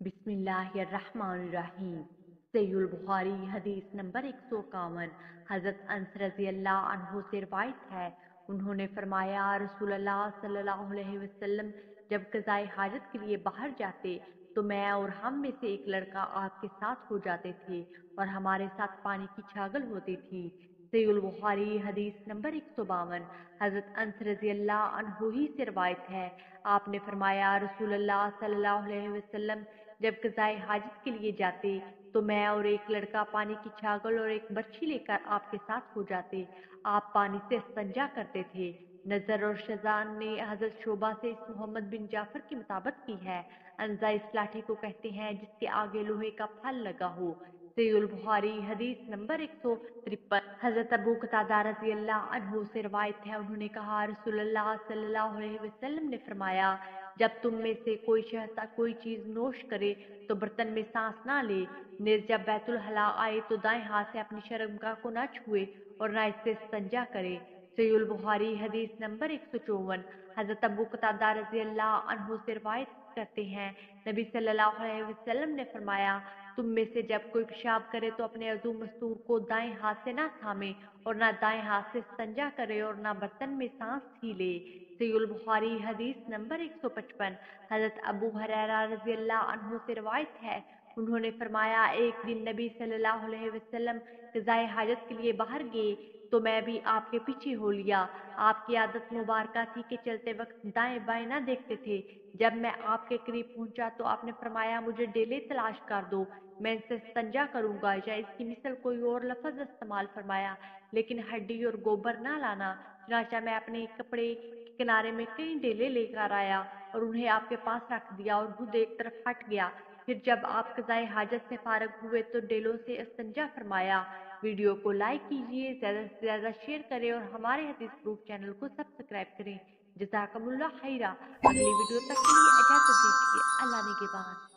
बिस्मिल्लाहिर्रहमानिर्रहीम। सहीहुल बुखारी हदीस नंबर 151। हज़रत अनस रज़ी अल्लाह अन्हु से रिवायत है, उन्होंने फरमाया, रसूलुल्लाह सल्लल्लाहु अलैहि वसल्लम जब क़ज़ाए हाजत के लिए बाहर जाते तो मैं और हम में से एक लड़का आपके साथ हो जाते थे और हमारे साथ पानी की छागल होती थी। सहीहुल बुखारी हदीस नंबर 152। हज़रत अनस रज़ी अल्लाह अन्हु ही से रिवायत है, आपने फरमाया, रसूलुल्लाह सल्लल्लाहु अलैहि वसल्लम जब क़ज़ाए हाजत के लिए जाते तो मैं और एक लड़का पानी की छागल और एक बर्छी लेकर आपके साथ हो जाते। आप पानी से इस्तिंजा करते थे। नजर और शज़ान ने हजरत शोबा से इस मोहम्मद बिन जाफर की मुताबत की है। अंजा इस लाठी को कहते हैं जिसके आगे लोहे का फल लगा हो। सहीहुल बुखारी हदीस नंबर 153। हजरत अबू कतादा रज़ी अल्लाह अन्हु से रिवायत है, उन्होंने कहा, रसूलुल्लाह सल्लल्लाहु अलैहि वसल्लम ने फरमाया, जब तुम में से कोई शख्स कोई चीज नोश करे तो बर्तन में सांस ना ले। निर जब बैतुल हला आए तो दाएं हाथ से अपनी शर्मगाह को ना छुए और ना इससे इस्तिंजा करे। सहीहुल बुखारी हदीस नंबर 154। हजरत अबू कतादा रज़ी अल्लाह अन्हु से रिवायत करते हैं, नबी सल्लल्लाहु अलैहि वसल्लम ने फरमाया, तुम में से जब कोई पेशाब करे तो अपने अज़ू मस्तूर को दाएं हाथ से ना थामे और ना दाएं हाथ से इस्तिंजा करे और ना बर्तन में सांस ही ले। सहीहुल बुखारी हदीस नंबर 155। हजरत अबू हुरैरा रज़ी अल्लाह अन्हु से रिवायत है, उन्होंने फरमाया, एक दिन नबी सल्लल्लाहु अलैहि वसल्लम क़ज़ाए हाजत के लिए बाहर गए तो मैं भी आपके पीछे हो लिया। आपकी आदत मुबारका थी कि चलते वक्त दाएं बाएं ना देखते थे। जब मैं आपके करीब पहुंचा तो आपने फरमाया, मुझे डेले तलाश कर दो, मैं इनसे इस्तिंजा करूंगा, या इसकी मिसल कोई और लफ्ज इस्तेमाल फरमाया, लेकिन हड्डी और गोबर ना लाना। चुनांचा मैं अपने कपड़े के किनारे में कई डेले लेकर आया और उन्हें आपके पास रख दिया और खुद एक तरफ हट गया। फिर जब आप क़ज़ाए हाजत से फारग हुए तो डेलों से इस्तिंजा फरमाया। वीडियो को लाइक कीजिए, ज़्यादा से ज़्यादा शेयर करें और हमारे हदीस प्रूफ चैनल को सब्सक्राइब करें। जज़ाकमुल्लाह खैरा। अगली वीडियो तक के लिए इजाज़त दीजिए। अल्लाह निगहबान।